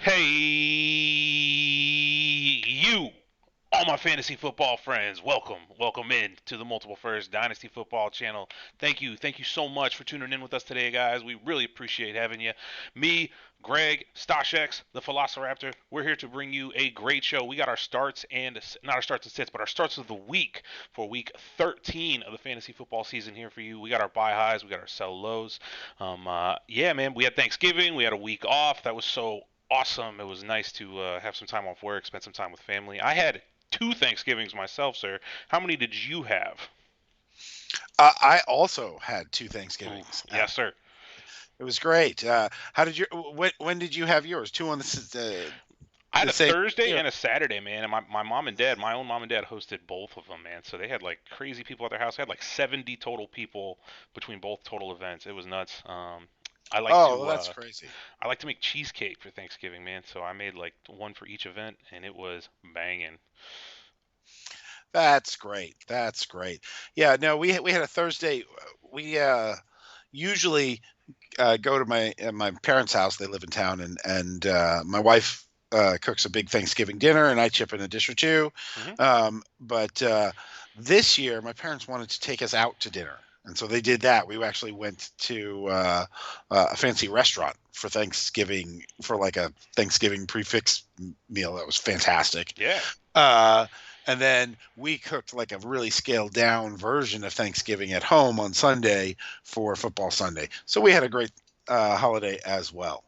Hey, you, all my fantasy football friends, welcome in to the Multiple First Dynasty Football channel. Thank you so much for tuning in with us today, guys. We really appreciate having you. Me, Greg, Stoshx, the Philosiraptor, we're here to bring you a great show. We got our starts and not our starts and sits, but our starts of the week for week 13 of the fantasy football season here for you. We got our buy highs, we got our sell lows. Yeah, man, we had Thanksgiving, we had a week off. That was so awesome. It was nice to have some time off work, spend some time with family. I had two Thanksgivings myself, sir. How many did you have? I also had two Ooh, Thanksgivings. yes, sir. It was great. How did you? When did you have yours? Two on I had the a same. Thursday You know, and a Saturday, man, and my mom and dad, my own mom and dad hosted both of them, man. So they had like crazy people at their house. I had like 70 total people between both total events. It was nuts. I like oh, to that's crazy. I like to make cheesecake for Thanksgiving, man. So I made like one for each event, and it was banging. That's great. That's great. Yeah. No, we had a Thursday. We usually go to my parents' house. They live in town, and my wife cooks a big Thanksgiving dinner, and I chip in a dish or two. Hmm. But this year, my parents wanted to take us out to dinner, and so they did that. We actually went to a fancy restaurant for Thanksgiving for like a Thanksgiving prefix meal. That was fantastic. Yeah. Uh, and then we cooked like a really scaled down version of Thanksgiving at home on Sunday for Football Sunday. So we had a great holiday as well.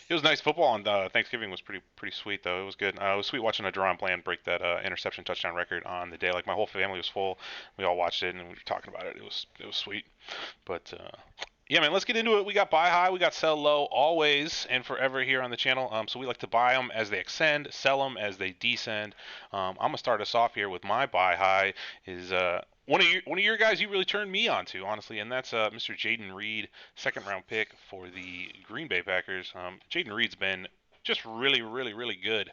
It was nice. Football on Thanksgiving was pretty sweet though. It was good. It was sweet watching a Deron Bland break that interception touchdown record on the day. Like my whole family was full. We all watched it and we were talking about it. It was sweet. But yeah, man, let's get into it. We got buy high, we got sell low, always and forever here on the channel. So we like to buy them as they ascend, sell them as they descend. I'm gonna start us off here with my buy high. Is one of your guys you really turned me on to, honestly, and that's Mr. Jayden Reed, second round pick for the Green Bay Packers. Jayden Reed's been just really good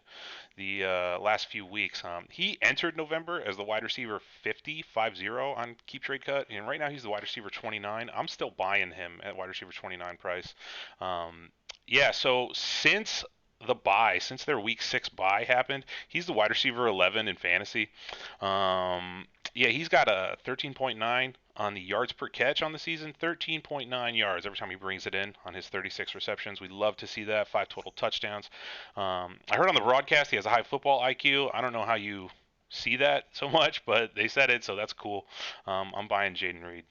the last few weeks. He entered November as the wide receiver 50 on Keep Trade Cut, and right now he's the wide receiver 29. I'm still buying him at wide receiver 29 price. Yeah, so since their week 6 bye happened, he's the wide receiver 11 in fantasy. Yeah, he's got a 13.9 on the yards per catch on the season, 13.9 yards every time he brings it in on his 36 receptions. We'd love to see that. 5 total touchdowns. I heard on the broadcast he has a high football IQ. I don't know how you see that so much, but they said it, so that's cool. I'm buying Jayden Reed.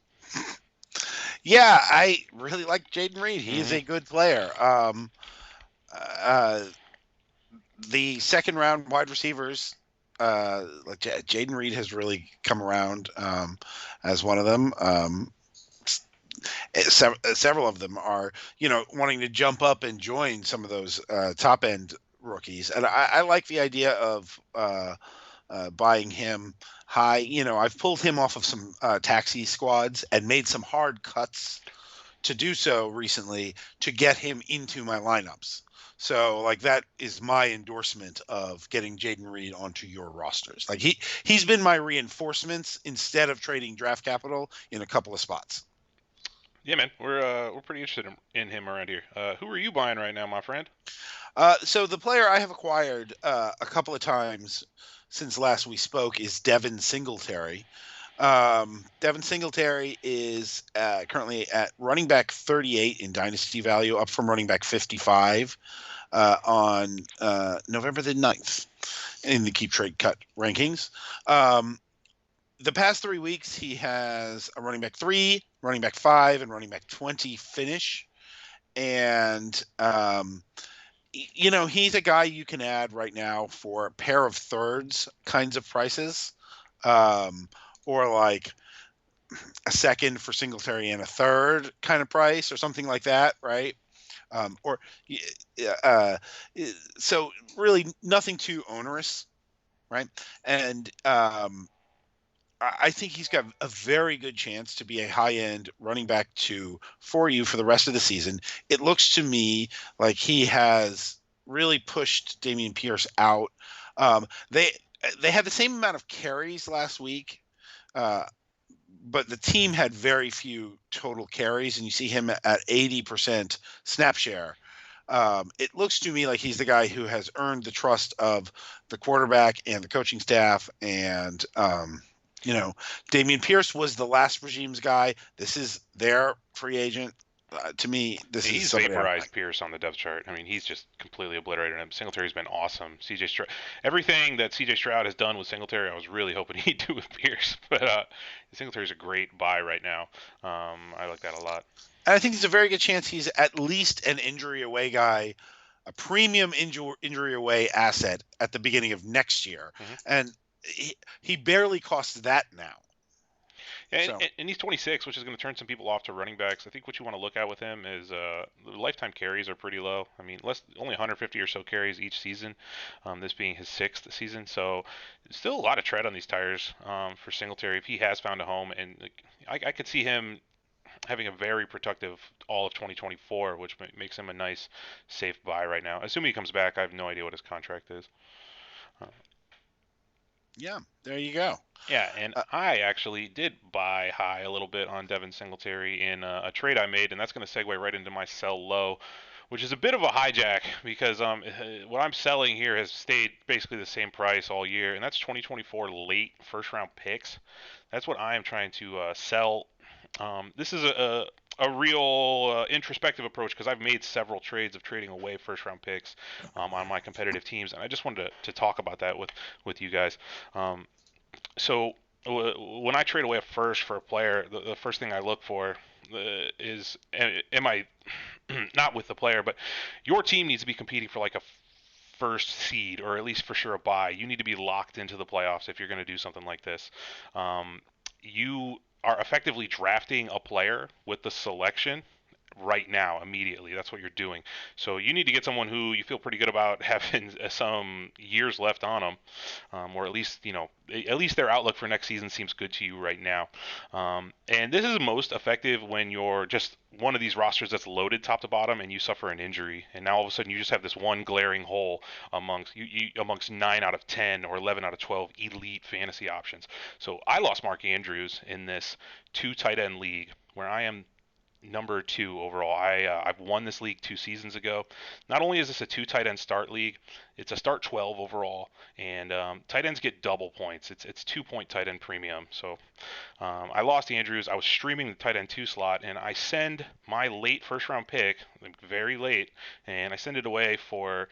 Yeah, I really like Jaden Reed. He is Hmm. a good player. Uh, the second round wide receivers, like Jaden Reed has really come around as one of them. Several of them are, wanting to jump up and join some of those top end rookies, and I like the idea of buying him high. I've pulled him off of some taxi squads and made some hard cuts to do so recently to get him into my lineups. So like that is my endorsement of getting Jaden Reed onto your rosters. Like he's been my reinforcements instead of trading draft capital in a couple of spots. Yeah, man, we're pretty interested in him around here. Who are you buying right now, my friend? So the player I have acquired a couple of times since last we spoke is Devin Singletary. Devin Singletary is currently at running back 38 in dynasty value, up from running back 55 on November the 9th in the Keep Trade Cut rankings. The past 3 weeks, he has a running back 3, running back 5, and running back 20 finish. And, he's a guy you can add right now for a pair of thirds kinds of prices. Or like a second for Singletary and a third kind of price or something like that, right? Or uh, so really nothing too onerous, right? And I think he's got a very good chance to be a high-end running back for you for the rest of the season. It looks to me like he has really pushed Dameon Pierce out. They had the same amount of carries last week, uh, but the team had very few total carries, and you see him at 80% snap share. It looks to me like he's the guy who has earned the trust of the quarterback and the coaching staff. And, Dameon Pierce was the last regime's guy. This is their free agent. To me, He's is somebody vaporized Pierce on the depth chart. I mean, he's just completely obliterated him. Singletary's been awesome. Everything that CJ Stroud has done with Singletary, I was really hoping he'd do with Pierce. But Singletary's a great buy right now. I like that a lot. And I think there's a very good chance he's at least an injury away guy, a premium injury away asset at the beginning of next year. Mm-hmm. And he barely costs that now. And he's 26, which is going to turn some people off to running backs. I think what you want to look at with him is the lifetime carries are pretty low. I mean, only 150 or so carries each season, this being his 6th season. So still a lot of tread on these tires for Singletary if he has found a home. And I could see him having a very productive all of 2024, which makes him a nice, safe buy right now. Assuming he comes back, I have no idea what his contract is. Yeah, there you go. Yeah, and I actually did buy high a little bit on Devin Singletary in a trade I made, and that's going to segue right into my sell low, which is a bit of a hijack because what I'm selling here has stayed basically the same price all year, and that's 2024 late first-round picks. That's what I am trying to sell. This is a real introspective approach because I've made several trades of trading away first-round picks on my competitive teams, and I just wanted to talk about that with you guys. So when I trade away a first for a player, the first thing I look for is, am I not with the player, but your team needs to be competing for like a first seed or at least for sure a bye. You need to be locked into the playoffs if you're going to do something like this. You are effectively drafting a player with the selection right now, immediately. That's what you're doing. So you need to get someone who you feel pretty good about having some years left on them, or at least their outlook for next season seems good to you right now. And this is most effective when you're just one of these rosters that's loaded top to bottom and you suffer an injury, and now all of a sudden you just have this one glaring hole amongst 9 out of 10 or 11 out of 12 elite fantasy options. So I lost Mark Andrews in this 2 tight end league where I am number 2 overall. I've won this league 2 seasons ago. Not only is this a 2 tight end start league, it's a start 12 overall, and tight ends get double points. It's 2-point tight end premium. So I lost Andrews. I was streaming the tight end 2 slot, and I send my late first round pick, like very late, and I send it away for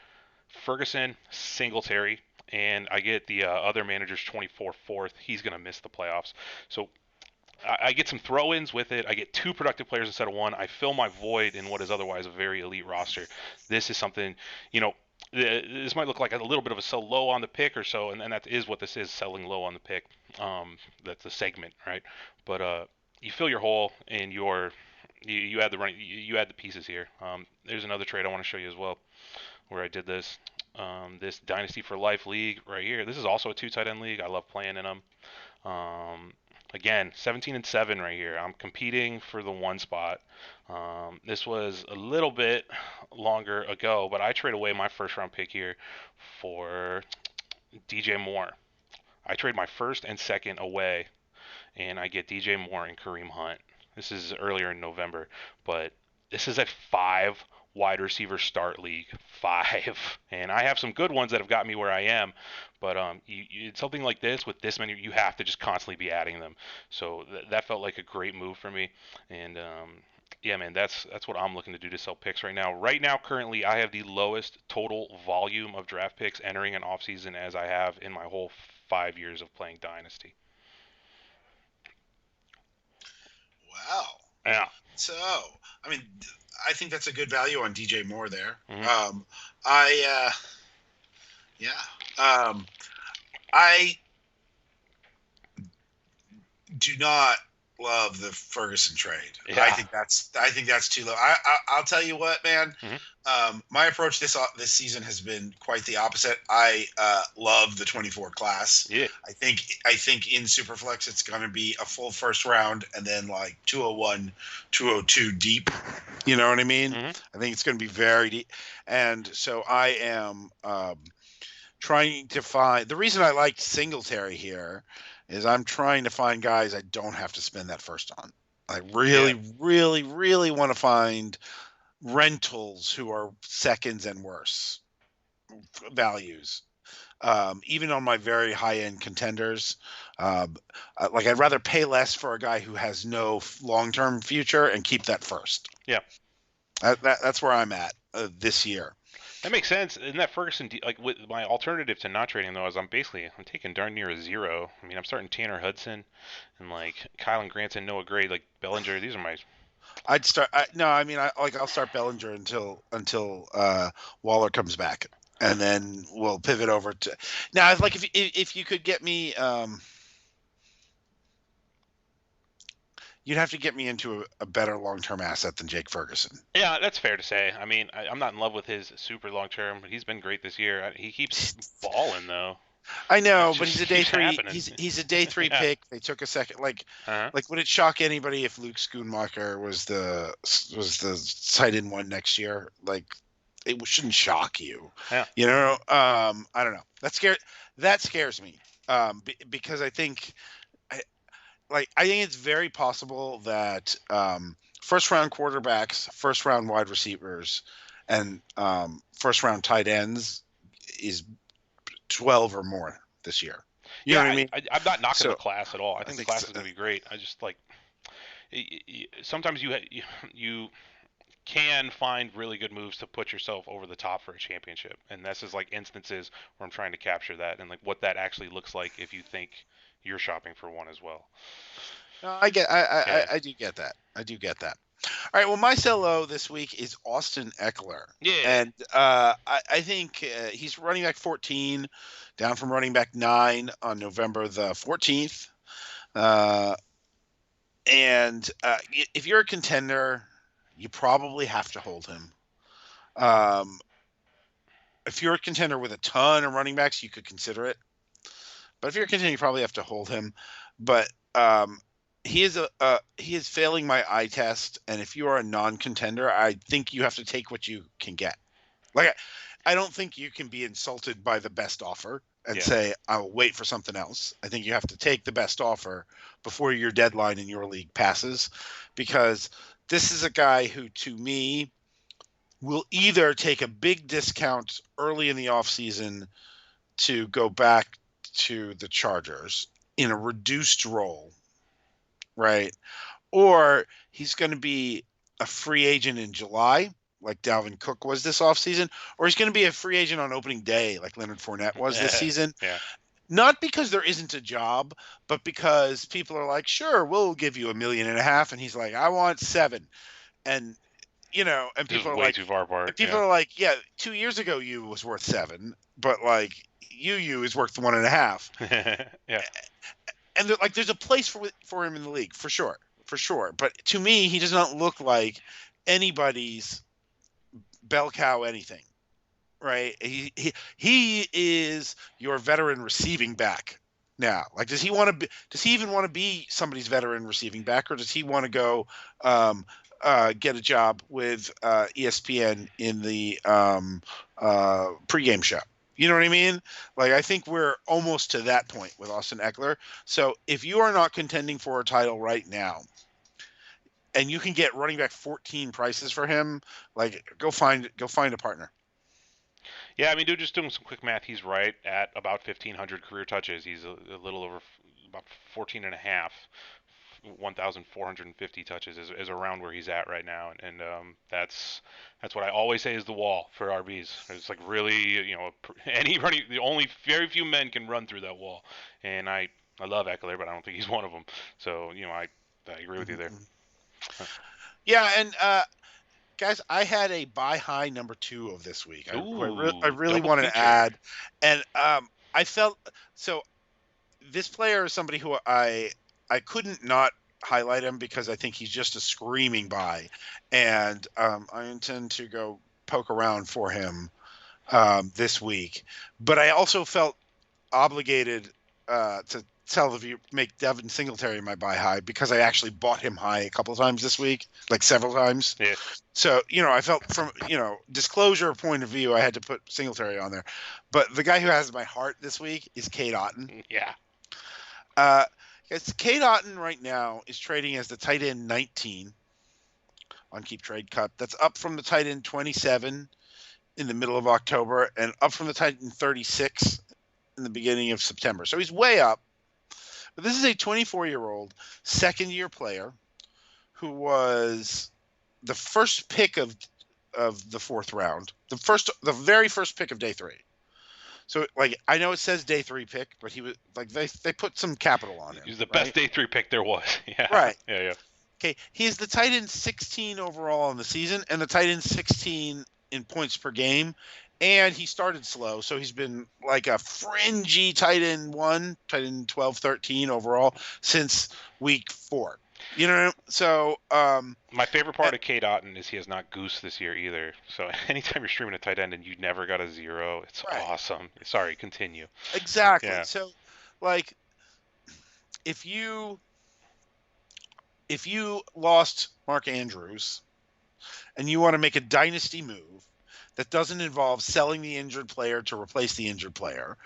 Ferguson, Singletary, and I get the other manager's 24 fourth. He's going to miss the playoffs. So I get some throw-ins with it. I get 2 productive players instead of 1. I fill my void in what is otherwise a very elite roster. This is something, this might look like a little bit of a sell low on the pick or so, and that is what this is, selling low on the pick. That's a segment, right? But you fill your hole, and you add the pieces here. There's another trade I want to show you as well, where I did this. This Dynasty for Life league right here. This is also a 2 tight end league. I love playing in them. Again, 17-7 right here. I'm competing for the 1 spot. This was a little bit longer ago, but I trade away my first round pick here for DJ Moore. I trade my first and second away, and I get DJ Moore and Kareem Hunt. This is earlier in November, but this is a 5 wide receiver start league. 5, and I have some good ones that have got me where I am, but something like this with this many, you have to just constantly be adding them. So that felt like a great move for me, and yeah, man, that's what I'm looking to do to sell picks right now. Right now, currently, I have the lowest total volume of draft picks entering an offseason as I have in my whole 5 years of playing Dynasty. Wow. Yeah. So, I mean, I think that's a good value on DJ Moore there. Mm-hmm. I do not love the Ferguson trade. Yeah. I think that's too low. I'll tell you what, man. Mm-hmm. My approach this season has been quite the opposite. I love the 24 class. Yeah. I think in Superflex it's going to be a full first round and then like 201, 202 deep. You know what I mean? Mm-hmm. I think it's going to be very deep. And so I am trying to find – the reason I like Singletary here is I'm trying to find guys I don't have to spend that first on. I really, really, really want to find rentals who are seconds and worse values. Even on my very high-end contenders, like I'd rather pay less for a guy who has no long-term future and keep that first. Yeah. That's where I'm at this year. That makes sense. Isn't that Ferguson? Like with my alternative to not trading though is I'm taking darn near a zero. I mean, I'm starting Tanner Hudson and like Kylan Granson, Noah Gray, like Bellinger. These are my. I'd start. I'll start Bellinger until Waller comes back, and then we'll pivot over to now. Like if you could get me, you'd have to get me into a better long-term asset than Jake Ferguson. Yeah, that's fair to say. I mean, I'm not in love with his super long-term, but he's been great this year. He keeps balling though. I know, but he's a day three. Happening. He's a day three pick. They took a second. Like would it shock anybody if Luke Schoonmaker was the tight end one next year? Like, it shouldn't shock you. Yeah. You know, I don't know. That scares me. Because I think it's very possible that first round quarterbacks, first round wide receivers, and first round tight ends is 12 or more this year. You know what I mean? I'm not knocking the class at all. I think the class is going to be great. I just like sometimes you can find really good moves to put yourself over the top for a championship, and this is like instances where I'm trying to capture that and like what that actually looks like if you think you're shopping for one as well. No, I do get that. I do get that. All right. Well, my sell low this week is Austin Eckler. Yeah. And I think he's running back 14, down from running back 9 on November the 14th. And if you're a contender, you probably have to hold him. If you're a contender with a ton of running backs, you could consider it. But if you're a contender, you probably have to hold him. But he is failing my eye test, and if you are a non-contender, I think you have to take what you can get. Like, I don't think you can be insulted by the best offer and say I'll wait for something else. I think you have to take the best offer before your deadline in your league passes, because this is a guy who, to me, will either take a big discount early in the offseason to go back to the Chargers in a reduced role, right? Or he's going to be a free agent in July, like Dalvin Cook was this offseason, or he's going to be a free agent on opening day, like Leonard Fournette was this season. Yeah. Not because there isn't a job, but because people are like, sure, we'll give you $1.5 million. And he's like, I want $7 million. And, you know, and people are way like, too far apart. People are like, yeah, 2 years ago you was worth $7 million, but like you is worth $1.5 million. Yeah. And like, there's a place for him in the league, for sure. But to me, he does not look like anybody's bell cow anything, right? He is your veteran receiving back now. Like, does he even want to be somebody's veteran receiving back, or does he want to go get a job with ESPN in the pregame show? You know what I mean? Like, I think we're almost to that point with Austin Eckler. So if you are not contending for a title right now, and you can get running back 14 prices for him, like, go find a partner. Yeah, I mean, dude, just doing some quick math, he's right at about 1,500 career touches. He's a little over about 14 and a half. 1,450 touches is around where he's at right now, and that's what I always say is the wall for RBs. It's like, really, you know, the only very few men can run through that wall, and I love Eckler, but I don't think he's one of them. So, you know, I agree with you there. Yeah, and guys, I had a buy high number 2 of this week. I really wanted to add, and I felt so. This player is somebody who I couldn't not highlight him because I think he's just a screaming buy, and I intend to go poke around for him this week. But I also felt obligated to make Devin Singletary my buy high because I actually bought him high a couple of times this week, like several times. Yeah. So, you know, I felt from, you know, disclosure point of view, I had to put Singletary on there. But the guy who has my heart this week is Cade Otton. Yeah. Cade Otton right now is trading as the tight end 19 on Keep Trade Cut. That's up from the tight end 27 in the middle of October and up from the tight end 36 in the beginning of September. So he's way up. But this is a 24-year-old second-year player who was the first pick of the fourth round, the very first pick of day 3. So, like, I know it says day 3 pick, but he was like they put some capital on him. He's the best day 3 pick there was. Yeah. Right. Yeah. Okay, he's the tight end 16 overall in the season and the tight end 16 in points per game. And he started slow, so he's been like a fringy tight end 1, tight end 12, 13 overall since week 4. You know, so my favorite part of Cade Otton is he has not goose this year either. So anytime you're streaming a tight end and you never got a 0, it's awesome. Sorry, continue. Exactly. Yeah. So, like, if you lost Mark Andrews and you want to make a dynasty move that doesn't involve selling the injured player to replace the injured player,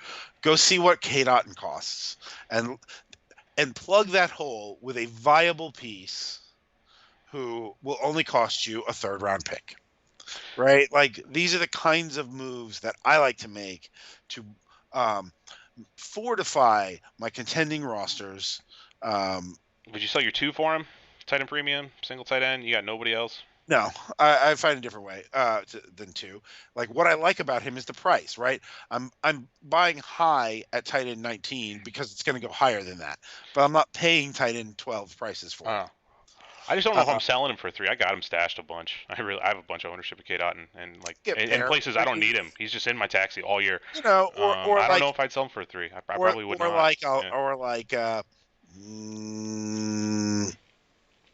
go see what Cade Otton costs and plug that hole with a viable piece who will only cost you a 3rd round pick. Right? Like, these are the kinds of moves that I like to make to fortify my contending rosters. Would you sell your 2 for him? Tight end premium, single tight end? You got nobody else? No, I find a different way than 2. Like, what I like about him is the price, right? I'm buying high at tight end 19 because it's going to go higher than that, but I'm not paying tight end 12 prices for it. I just don't know if I'm selling him for 3. I got him stashed a bunch. I have a bunch of ownership of Cade Otton, and like in places I don't need him. He's just in my taxi all year. You know, or I don't know if I'd sell him for 3. I probably would not. Or like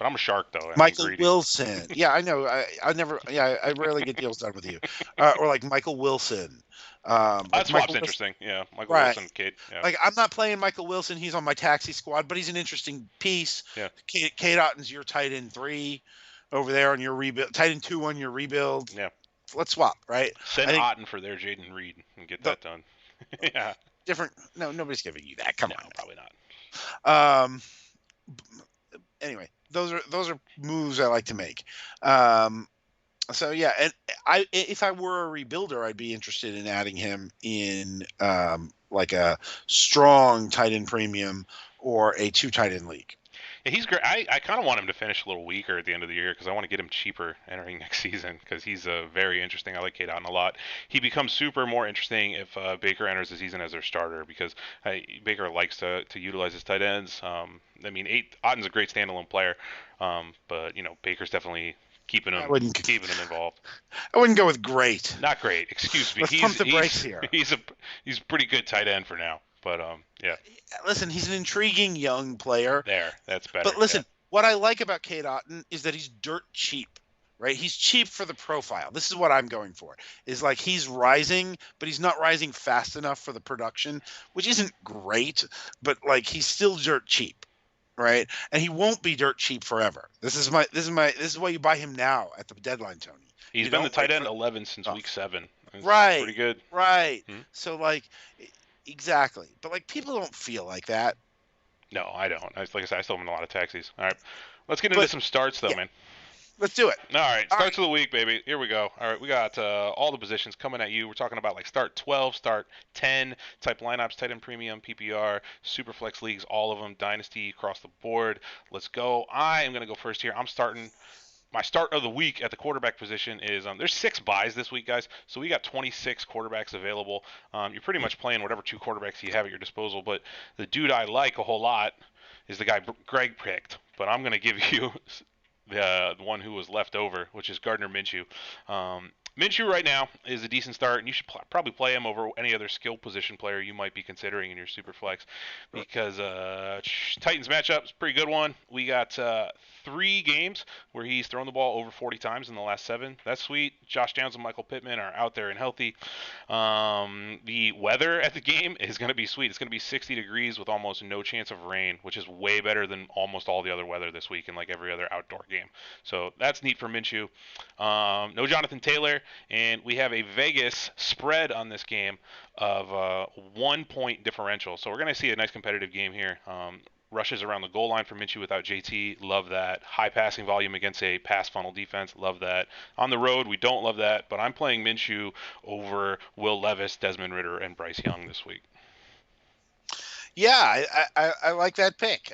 But I'm a shark, though. Michael Wilson. Yeah, I know. I rarely get deals done with you. Or like Michael Wilson. That swap's interesting. Yeah, Michael Wilson, Cade. Yeah. Like, I'm not playing Michael Wilson. He's on my taxi squad, but he's an interesting piece. Yeah. Cade Otton's your tight end 3 over there on your rebuild. Tight end 2 on your rebuild. Yeah. Let's swap, right? Send Otton for their Jayden Reed and get that done. Yeah. Different. No, nobody's giving you that. Come on. Probably not. Anyway, those are moves I like to make. So yeah, and if I were a rebuilder, I'd be interested in adding him in like a strong tight end premium or a 2 tight end league. Yeah, he's great. I kind of want him to finish a little weaker at the end of the year because I want to get him cheaper entering next season because he's very interesting. I like Cade Otton a lot. He becomes super more interesting if Baker enters the season as their starter because Baker likes to utilize his tight ends. Otton's a great standalone player, but Baker's definitely keeping him involved. I wouldn't go with great. Not great. Excuse me. Let's pump the brakes here. He's a pretty good tight end for now. But yeah. Listen, he's an intriguing young player. That's better. But listen, what I like about Cade Otton is that he's dirt cheap, right? He's cheap for the profile. This is what I'm going for. Is like he's rising, but he's not rising fast enough for the production, which isn't great, but like he's still dirt cheap, right? And he won't be dirt cheap forever. This is why you buy him now at the deadline, Tony. He's been the tight end 11 since week 7. It's right. Pretty good. Right. Hmm? So like. Exactly. But, like, people don't feel like that. No, I don't. Like I said, I still have a lot of taxis. All right. Let's get into some starts, though, man. Let's do it. All right. Starts of the week, baby. Here we go. All right. We got all the positions coming at you. We're talking about, like, start 12, start 10 type lineups, tight end premium, PPR, Superflex leagues, all of them, Dynasty across the board. Let's go. I am going to go first here. I'm starting. My start of the week at the quarterback position is there's 6 buys this week, guys. So we got 26 quarterbacks available. You're pretty much playing whatever 2 quarterbacks you have at your disposal. But the dude I like a whole lot is the guy Greg picked. But I'm going to give you the one who was left over, which is Gardner Minshew. Minshew right now is a decent start, and you should probably play him over any other skill position player you might be considering in your Superflex because Titans matchup is a pretty good one. We got 3 games where he's thrown the ball over 40 times in the last 7. That's sweet. Josh Downs and Michael Pittman are out there and healthy. The weather at the game is going to be sweet. It's going to be 60 degrees with almost no chance of rain, which is way better than almost all the other weather this week and like every other outdoor game. So that's neat for Minshew. No Jonathan Taylor. And we have a Vegas spread on this game of 1 point differential. So we're going to see a nice competitive game here. rushes around the goal line for Minshew without JT. Love that. High passing volume against a pass funnel defense. Love that. On the road, we don't love that, but I'm playing Minshew over Will Levis, Desmond Ridder, and Bryce Young this week. Yeah, I like that pick.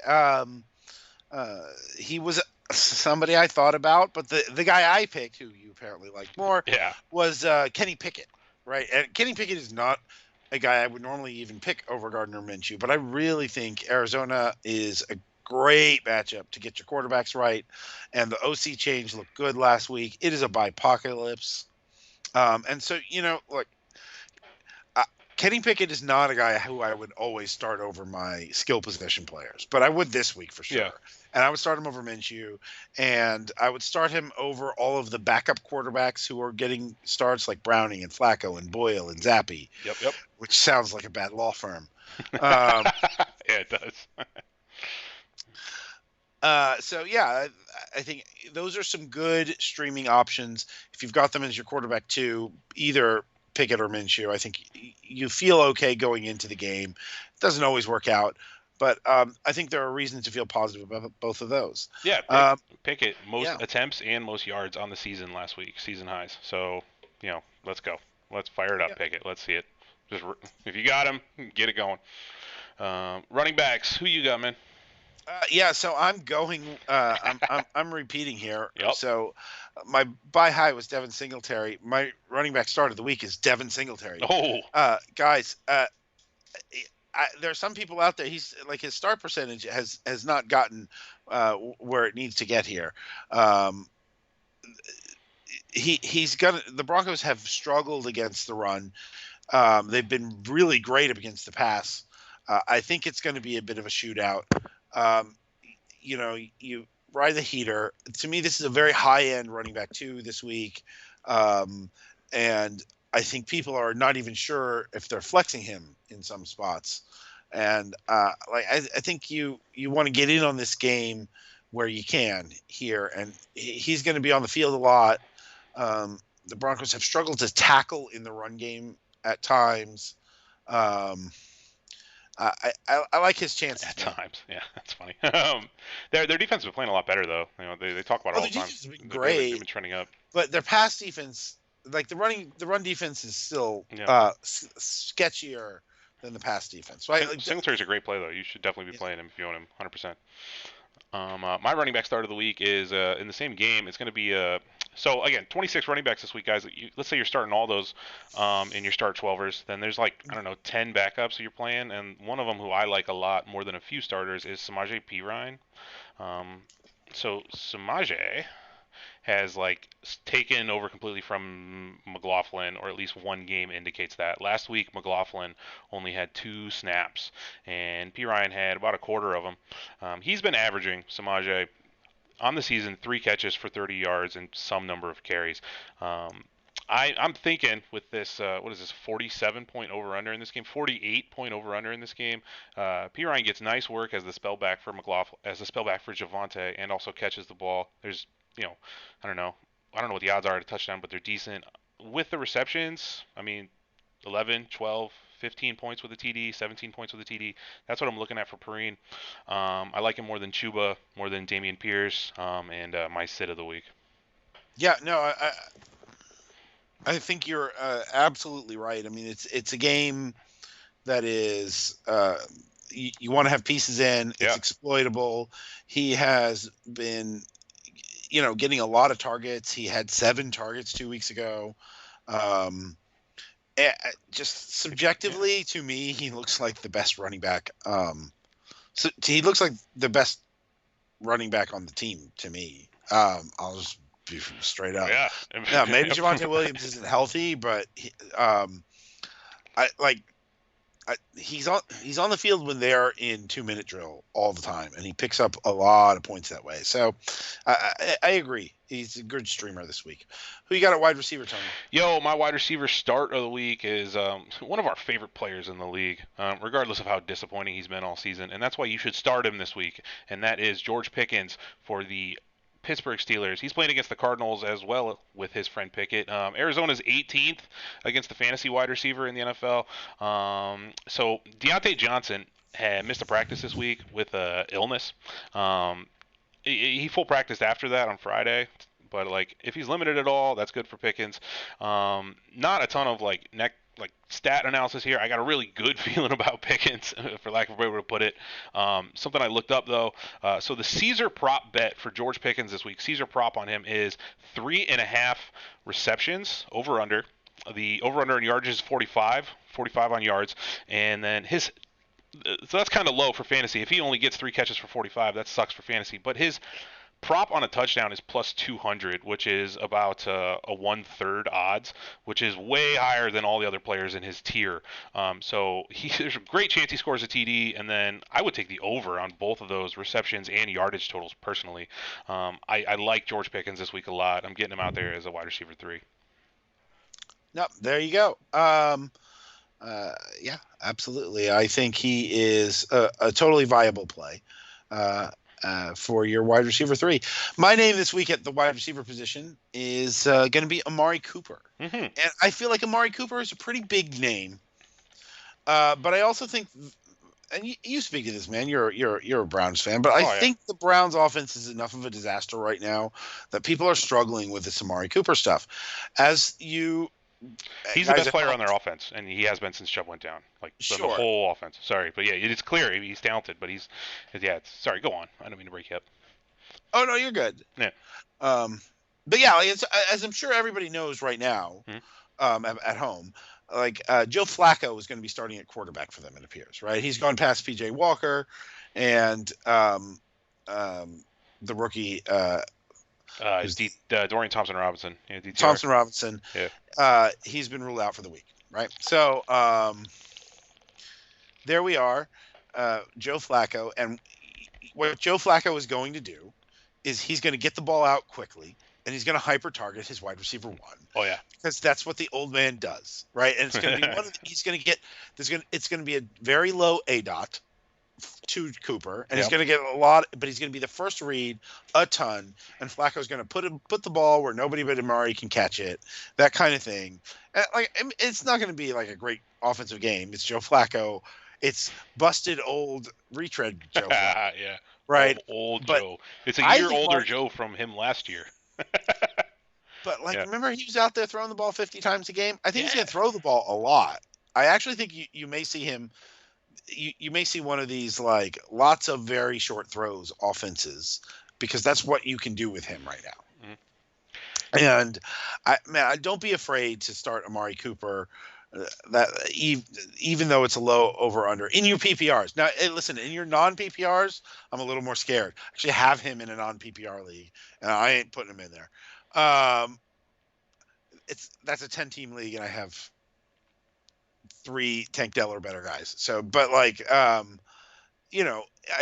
He was somebody I thought about, but the guy I picked, who you apparently liked more, was Kenny Pickett, right? And Kenny Pickett is not a guy I would normally even pick over Gardner Minshew, but I really think Arizona is a great matchup to get your quarterbacks right, and the OC change looked good last week. It is a bipocalypse, and so look. Kenny Pickett is not a guy who I would always start over my skill position players, but I would this week for sure. Yeah. And I would start him over Minshew, and I would start him over all of the backup quarterbacks who are getting starts like Browning and Flacco and Boyle and Zappi. Yep. Which sounds like a bad law firm. Yeah, it does. So yeah, I think those are some good streaming options. If you've got them as your quarterback too, either Pickett or Minshew, I think you feel okay going into the game. It doesn't always work out, but I think there are reasons to feel positive about both of those. Yeah, Pickett, most attempts and most yards on the season last week, season highs. So, let's go. Let's fire it up, Pickett. Let's see it. Just if you got him, get it going. Running backs, who you got, man? So I'm going. I'm repeating here. Yep. So my buy high was Devin Singletary. My running back start of the week is Devin Singletary. Oh, guys, there are some people out there. He's like his start percentage has not gotten where it needs to get here. The Broncos have struggled against the run. They've been really great against the pass. I think it's going to be a bit of a shootout. You ride the heater. To me, this is a very high-end running back too this week, and I think people are not even sure if they're flexing him in some spots. And I think you want to get in on this game where you can here, and he's going to be on the field a lot. The Broncos have struggled to tackle in the run game at times. I like his chances at times. Yeah, that's funny. Their defense has been playing a lot better though. They talk about it all the time. Has been great. They've been trending up. But their pass defense, like the run defense, is still sketchier than the pass defense. Right? Singletary's a great play though. You should definitely be playing him if you own him, 100%. My running back start of the week is in the same game. It's going to be so again 26 running backs this week, guys. Let's say you're starting all those in your start 12ers. Then there's 10 backups that you're playing, and one of them who I like a lot more than a few starters is Samaje Perine. So Samaje has taken over completely from McLaughlin, or at least one game indicates that. Last week, McLaughlin only had 2 snaps, and Perine had about a quarter of them. He's been averaging, Samaje, on the season, 3 catches for 30 yards and some number of carries. I'm thinking with this, 47-point over-under in this game, 48-point over-under in this game. Perine gets nice work as the spellback for McLaughlin, as the spellback for Javonte, and also catches the ball. There's, I don't know what the odds are at a touchdown, but they're decent. With the receptions, 11, 12, 15 points with a TD, 17 points with a TD. That's what I'm looking at for Perine. I like him more than Chuba, more than Dameon Pierce, and my sit of the week. Yeah, no, I think you're absolutely right. It's a game that is you want to have pieces in. It's exploitable. He has been, getting a lot of targets. He had 7 targets 2 weeks ago. Just subjectively, to me, he looks like the best running back. So he looks like the best running back on the team to me. I'll just be straight up. Yeah, maybe Javonte Williams isn't healthy, but he's on the field when they're in 2-minute drill all the time, and he picks up a lot of points that way. So I agree. He's a good streamer this week. Who you got at wide receiver, Tony? Yo, my wide receiver start of the week is one of our favorite players in the league, regardless of how disappointing he's been all season, and that's why you should start him this week, and that is George Pickens for the Pittsburgh Steelers. He's playing against the Cardinals as well with his friend Pickett. Arizona's 18th against the fantasy wide receiver in the NFL. So Deontay Johnson had missed a practice this week with illness. Um, he full practiced after that on Friday. But like, if he's limited at all, that's good for Pickens. Not a ton of like stat analysis here. I got a really good feeling about Pickens, for lack of a better way to put it. Something I looked up though. So the Caesar prop bet for George Pickens this week, Caesar prop on him is 3.5 receptions over under. The over under in yards is 45 on yards, and then his so that's kind of low for fantasy. If he only gets 3 catches for 45, that sucks for fantasy. But his prop on a touchdown is plus 200, which is about a 1/3 odds, which is way higher than all the other players in his tier. So there's a great chance he scores a TD, and then I would take the over on both of those receptions and yardage totals personally. I like George Pickens this week a lot. I'm getting him out there as a wide receiver 3. Yep, there you go. Yeah, absolutely. I think he is a totally viable play for your wide receiver 3. My name this week at the wide receiver position is going to be Amari Cooper. Mm-hmm. And I feel like Amari Cooper is a pretty big name. But I also think, and you speak to this, man, you're a Browns fan, but I think the Browns offense is enough of a disaster right now that people are struggling with this Amari Cooper stuff. He's the best player on their offense, and he has been since Chubb went down. Like the whole offense. Sorry, but yeah, it's clear he's talented. But sorry, go on. I don't mean to break you up. Oh no, you're good. Yeah. But yeah, like as I'm sure everybody knows right now, at home, like Joe Flacco is going to be starting at quarterback for them. It appears, right? He's gone past PJ Walker, and the rookie. Dorian Thompson-Robinson. Yeah, Thompson-Robinson. Yeah. He's been ruled out for the week, right? So there we are, Joe Flacco. And what Joe Flacco is going to do is he's going to get the ball out quickly, and he's going to hyper-target his wide receiver 1. Oh, yeah. Because that's what the old man does, right? And it's going to be it's going to be a very low ADOT to Cooper, and he's going to get a lot, but he's going to be the first to read a ton, and Flacco's going to put the ball where nobody but Amari can catch it, that kind of thing. And it's not going to be like a great offensive game. It's Joe Flacco. It's busted old retread Joe Flacco. Yeah. Right. Old Joe. It's a year older Joe from him last year. But remember he was out there throwing the ball 50 times a game? I think he's going to throw the ball a lot. I actually think you may see him. You may see one of these like lots of very short throws offenses, because that's what you can do with him right now. Mm-hmm. And I don't be afraid to start Amari Cooper. That even though it's a low over under in your PPRs. Now, listen, in your non PPRs, I'm a little more scared. I actually have him in a non PPR league, and I ain't putting him in there. That's a 10-team league, and I have 3 Tank Dell or better guys. So, but I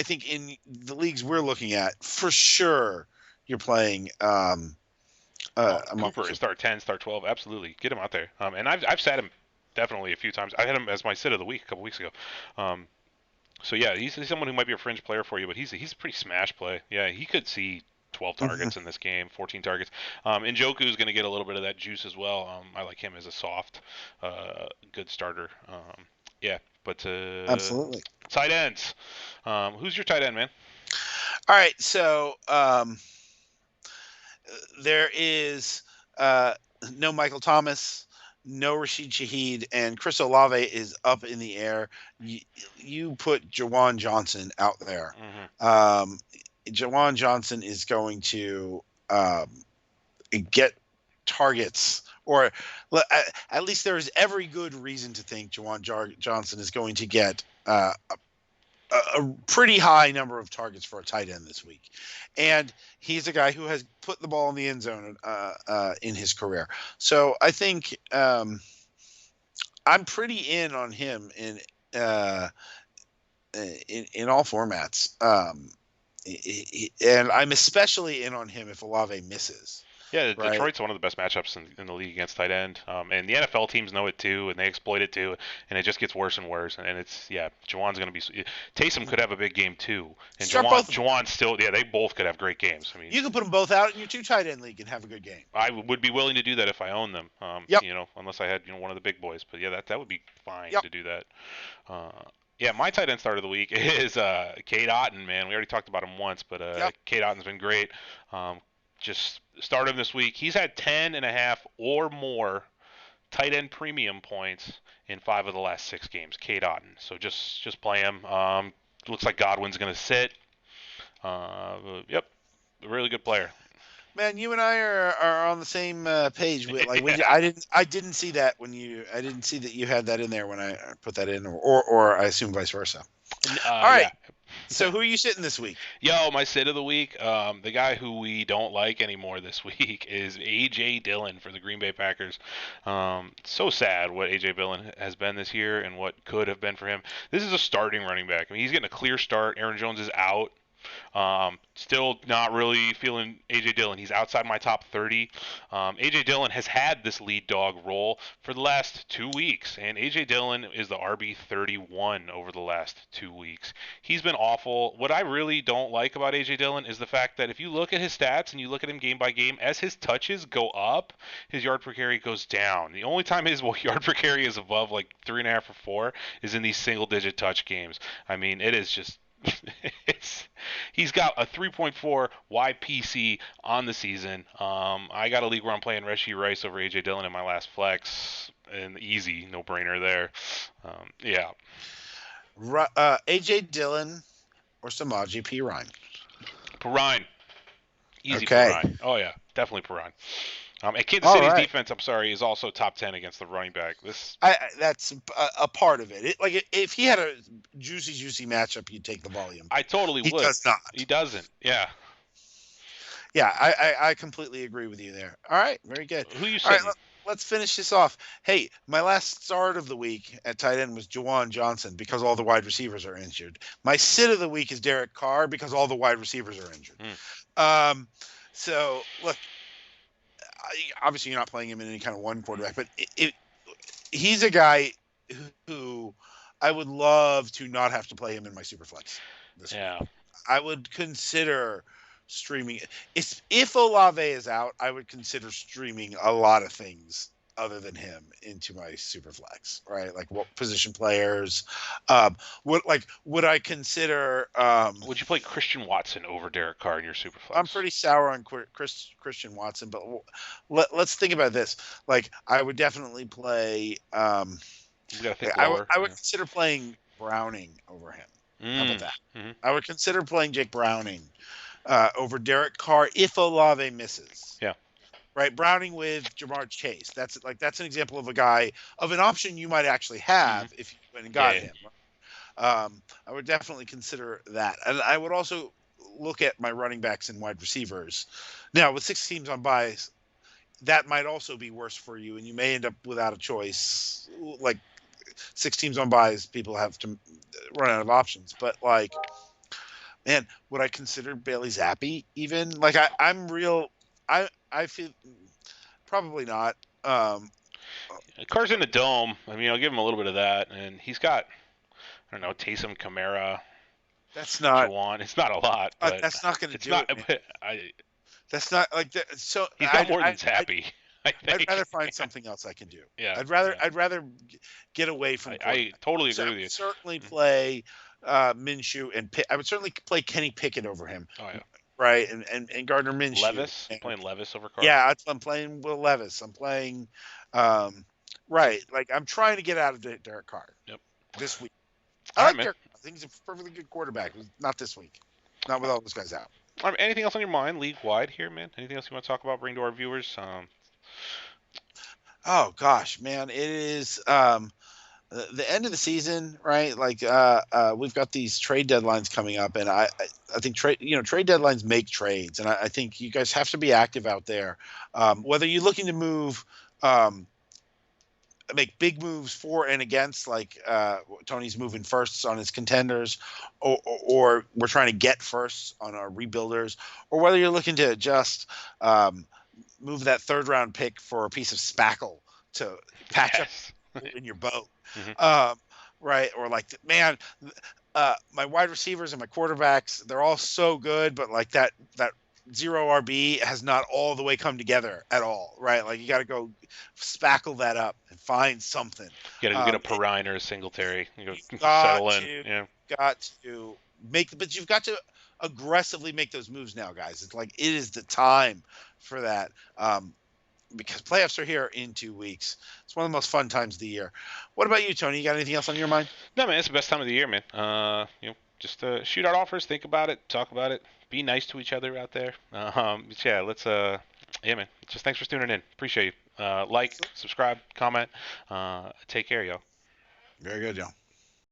think in the leagues we're looking at, for sure, you're playing Cooper is start 10, start 12. Absolutely, get him out there. And I've sat him definitely a few times. I had him as my sit of the week a couple weeks ago. So yeah, he's someone who might be a fringe player for you, but he's a pretty smash play. Yeah, he could see 12 targets in this game, 14 targets. Njoku's going to get a little bit of that juice as well. I like him as a soft, good starter. But absolutely. Tight ends. Who's your tight end, man? All right, so there is no Michael Thomas, no Rashid Shaheed, and Chris Olave is up in the air. You put Jawan Johnson out there. Mm-hmm. Jawan Johnson is going to get targets, or at least there is every good reason to think Jawan Johnson is going to get a pretty high number of targets for a tight end this week. And he's a guy who has put the ball in the end zone in his career. So I think I'm pretty in on him in all formats. And I'm especially in on him if Olave misses. Yeah, Detroit's one of the best matchups in the league against tight end, and the NFL teams know it too, and they exploit it too, and it just gets worse and worse. And it's Jawan's going to be. Taysom could have a big game too, and Jawan still. Yeah, they both could have great games. I mean, you can put them both out in your 2 tight end league and have a good game. I would be willing to do that if I owned them. Unless I had one of the big boys, but yeah, that would be fine to do that. Yeah, my tight end start of the week is Cade Otton, man. We already talked about him once, but Yep. Cade Otton's been great. Just start him this week. He's had 10.5 or more tight end premium points in 5 of the last 6 games. Cade Otton. So just play him. Looks like Godwin's going to sit. Yep, a really good player. Man, you and I are on the same page. I didn't see that I didn't see that you had that in there when I put that in, or I assume vice versa. All right. Yeah. So who are you sitting this week? Yo, my sit of the week, the guy who we don't like anymore this week is A.J. Dillon for the Green Bay Packers. So sad what A.J. Dillon has been this year and what could have been for him. This is a starting running back. I mean, he's getting a clear start. Aaron Jones is out. Still not really feeling A.J. Dillon. He's outside my top 30. A.J. Dillon has had this lead dog role for the last 2 weeks, and A.J. Dillon is the RB 31 over the last 2 weeks. He's been awful. What I really don't like about A.J. Dillon is the fact that if you look at his stats and you look at him game by game, as his touches go up, his yard per carry goes down. The only time his yard per carry is above like 3.5 or 4 is in these single-digit touch games. I mean, it is just he's got a 3.4 YPC on the season. I got a league where I'm playing Rashee Rice over AJ Dillon in my last flex, and easy, no brainer there. Yeah. AJ Dillon or Samaje Perine? Perine. Easy Okay. Perine. Oh yeah, definitely Perine. And Kansas City's defense, I'm sorry, is also top 10 against the running back. That's a part of it. If he had a juicy matchup, you'd take the volume. I totally would. He does not. He doesn't. Yeah. Yeah, I completely agree with you there. All right, very good. Who you sitting? All right, let's finish this off. Hey, my last start of the week at tight end was Juwan Johnson because all the wide receivers are injured. My sit of the week is Derek Carr because all the wide receivers are injured. So look. Obviously, you're not playing him in any kind of one quarterback, but he's a guy who I would love to not have to play him in my Superflex. Week. I would consider streaming. If Olave is out, I would consider streaming a lot of things other than him into my Superflex, right? Like what position players? Would I consider? Would you play Christian Watson over Derek Carr in your Superflex? I'm pretty sour on Christian Watson, but let's think about this. Like I would definitely play. You gotta think lower. I would consider playing Browning over him. How about that? Mm-hmm. I would consider playing Jake Browning over Derek Carr if Olave misses. Yeah. Right, Browning with Jamar Chase. That's an example of an option you might actually have if you went and got him. I would definitely consider that, and I would also look at my running backs and wide receivers. Now, with 6 teams on buys, that might also be worse for you, and you may end up without a choice. Like 6 teams on buys, people have to run out of options. But man, would I consider Bailey Zappi even? Like I'm real. I feel probably not. Carr's in the dome. I mean, I'll give him a little bit of that, and he's got, I don't know, Taysom, Kamara. That's not. Juwan. It's not a lot. But that's not going to do it. That's not like that. So he's got more than happy. I'd rather find something else I can do. Yeah. I'd rather get away from. I totally agree with you. Certainly play Minshew and I would certainly play Kenny Pickett over him. Oh yeah. Right, and Gardner Minshew. Levis? Playing Levis over Carr? Yeah, I'm playing Will Levis. I'm playing, right. Like, I'm trying to get out of Derek Carr. Yep. This week. I like Derek Carr. I think he's a perfectly good quarterback. Not this week. Not with all those guys out. Anything else on your mind, league-wide here, man? Anything else you want to talk about, bring to our viewers? Oh, gosh, man. It is the end of the season, right? Like we've got these trade deadlines coming up, and I think trade deadlines make trades, and I think you guys have to be active out there. Whether you're looking to move, make big moves for and against, like Tony's moving firsts on his contenders, or we're trying to get firsts on our rebuilders, or whether you're looking to just move that 3rd round pick for a piece of spackle to patch up in your boat. Mm-hmm. Right. Or like, man, my wide receivers and my quarterbacks, they're all so good, but like that zero RB has not all the way come together at all, right? Like you got to go spackle that up and find something. You got to go get a Perrine or a Singletary. You You go got settle in. to Yeah. but you've got to aggressively make those moves now, guys. It's like it is the time for that. Because playoffs are here in 2 weeks. It's one of the most fun times of the year. What about you, Tony? You got anything else on your mind? No, man, it's the best time of the year, man. Just shoot out offers, think about it, talk about it, be nice to each other out there. Yeah, let's yeah, man. Just thanks for tuning in. Appreciate you. Like, subscribe, comment. Take care, y'all. Very good, y'all.